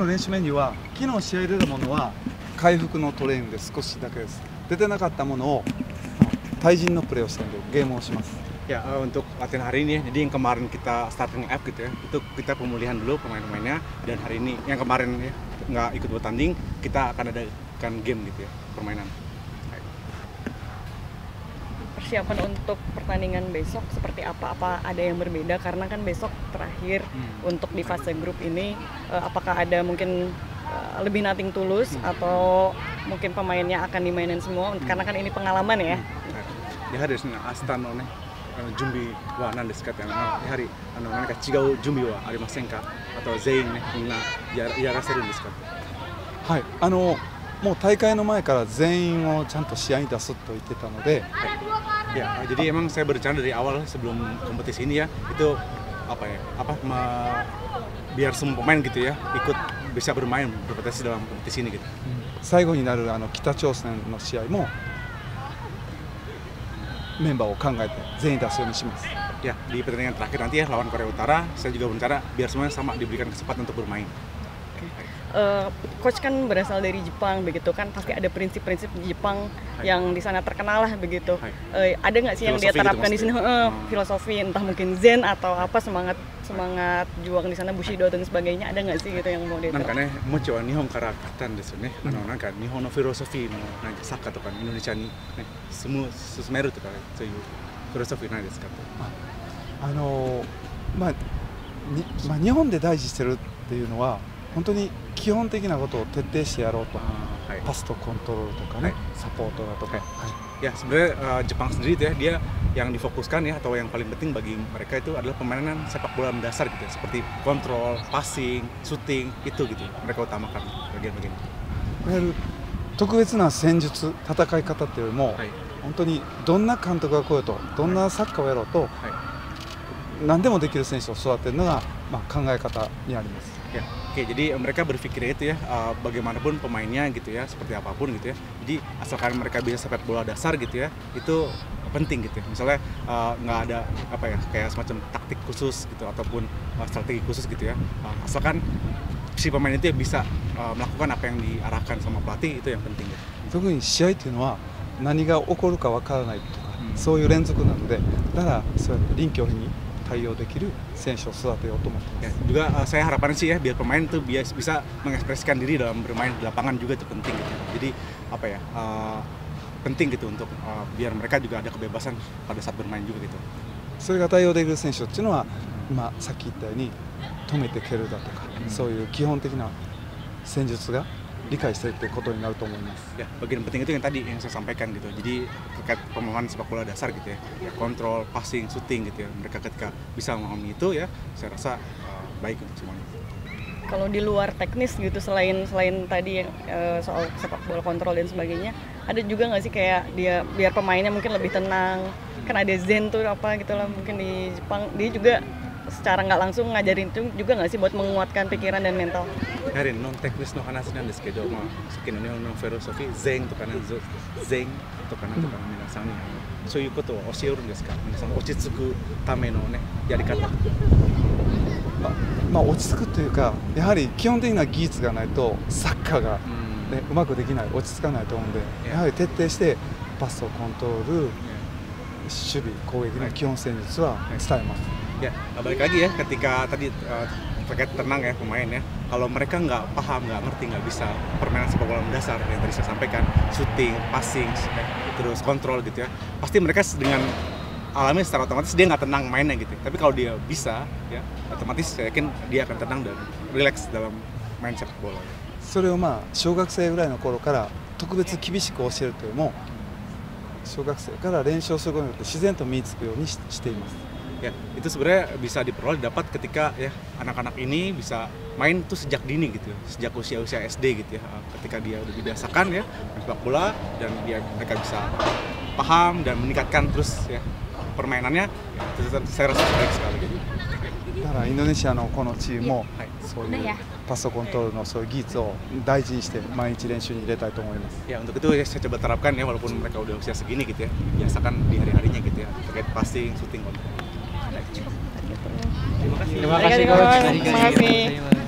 練習メニューは昨日試合出たものは回復のトレーニングで少しだけです。出てなかったものを対人のプレーをしたんでゲームをします。Ya, untuk latihan hari ini, jadi yang kemarin kita starting F gitu ya, itu kita pemulihan dulu pemain-pemainnya, dan hari ini yang kemarin ya nggak ikut bertanding, kita akan adakan game gitu ya, permainan. Persiapan untuk pertandingan besok seperti apa? Apa ada yang berbeda? Karena kan besok terakhir untuk di fase grup ini, apakah ada mungkin lebih nothing tulus atau mungkin pemainnya akan dimainin semua? Karena kan ini pengalaman ya. Ya hari ini Astan nih. 準備は何ですかって、やはり何か違う準備はありませんか、あと全員ね、みんなやらせるんですか。はい、もう大会の前から全員をちゃんと試合に出すと言ってたので、ya jadi emang saya berencana dari awal sebelum kompetisi ini ya, itu biar semua pemain gitu ya ikut bisa bermain berkompetisi dalam kompetisi ini gitu. 最後になる北朝鮮の試合も メンバーを考えて全員出すようにします。Ya, di pertandingan terakhir nanti ya lawan Korea Utara, saya juga berencana biar semuanya sama diberikan kesempatan untuk bermain. Coach kan berasal dari Jepang begitu kan, pasti ada prinsip-prinsip Jepang yang di sana terkenal lah begitu. Ada nggak sih yang dia terapkan di sini? Filosofi entah mungkin Zen atau apa, semangat juang di sana, Bushido dan sebagainya, ada nggak sih gitu yang mau diterapkan? なんかね、もちろん日本から来たんですよね。なんか日本のフィロソフィーのなんかサッカーとかインドネシアにね進めるとかそういうフィロソフィーないですか？日本で大事してるっていうのは本当に基本的なことを徹底してやろうと、パスとコントロールとかね、サポートだとか。Ya sebenarnya Jepang sendiri tuh ya, dia yang difokuskan ya atau yang paling penting bagi mereka itu adalah permainan sepak bola mendasar gitu ya, seperti kontrol, passing, shooting, itu gitu mereka utamakan bagian-bagian itu. いわゆる特別な戦術、戦い方っていうよりも、本当にどんな監督が来ようと、どんなサッカーをやろうと、何でもできる選手を育てるのが考え方にあります。 Ya, oke, jadi mereka berpikir itu ya, bagaimanapun pemainnya gitu ya, seperti apapun gitu ya. Jadi asalkan mereka bisa sepak bola dasar gitu ya, itu penting gitu ya. Misalnya nggak ada apa ya, kayak semacam taktik khusus gitu ataupun strategi khusus gitu ya. Asalkan si pemain itu ya bisa melakukan apa yang diarahkan sama pelatih, itu yang penting ya. 特に試合っていうのは何が起こるかわからないとか、そういう連続なので、だからそうやって臨機応変に 対応できる選手を育てようと思ってます。Juga saya harapan sih ya biar pemain tuh bisa mengekspresikan diri dalam bermain di lapangan juga itu penting gitu. Jadi apa ya, penting gitu untuk biar mereka juga ada kebebasan pada saat bermain juga gitu. それが対応できる選手っていうのは今さっき言ったように止めて蹴るだとか、そういう基本的な戦術が 理解しているということになると思います。 Ya, bagian penting itu yang tadi yang saya sampaikan gitu. Jadi terkait pemahaman sepak bola dasar gitu ya, kontrol, passing, shooting gitu ya. Mereka ketika bisa memahami itu ya, saya rasa baik untuk semuanya. Kalau di luar teknis gitu, selain tadi soal sepak bola kontrol dan sebagainya, ada juga nggak sih kayak dia biar pemainnya mungkin lebih tenang? Kan ada Zen tuh apa gitu lah, mungkin di Jepang dia juga secara nggak langsung ngajarin itu juga nggak sih buat menguatkan pikiran dan mental? やはりノンテクニスの話なんですけど、さっきの日本のフィロソフィー、ゼンとかなんゼンとかなんとかの皆さんにそういうことを教えるんですか？皆さん落ち着くためのねやり方。落ち着くというか、やはり基本的な技術がないとサッカーがねうまくできない、落ち着かないと思うんで、やはり徹底してパスをコントロール、守備、攻撃の基本戦術は伝えます。 Ya, balik lagi ya ketika tadi terkait tenang ya pemain ya. Kalau mereka nggak paham, nggak ngerti, nggak bisa permainan sepak bola mendasar yang tadi saya sampaikan, shooting, passing, terus kontrol gitu ya, pasti mereka dengan alami secara otomatis dia nggak tenang mainnya gitu. Tapi kalau dia bisa, ya otomatis saya yakin dia akan tenang dan relax dalam main sepak bola. それを小学生ぐらいの頃から特別厳しく教えるというよりも、小学生から練習をすることによって自然と身につくようにしています。 Ya, itu sebenarnya bisa diperoleh dapat ketika ya anak-anak ini bisa main tuh sejak dini gitu, sejak usia SD gitu ya. Ketika dia udah dibiasakan ya main sepak bola dan mereka bisa paham dan meningkatkan terus ya permainannya, ya, itu saya rasa baik sekali gitu. だからインドネシアのこのチームもそういうパスコントロールのそういう技術を大事にして毎日練習に入れたいと思います。 Ya, untuk itu ya, saya coba terapkan ya walaupun mereka udah usia segini gitu ya, biasakan di hari-harinya gitu ya terkait passing, shooting, kontrol. Terima kasih coach. Terima kasih.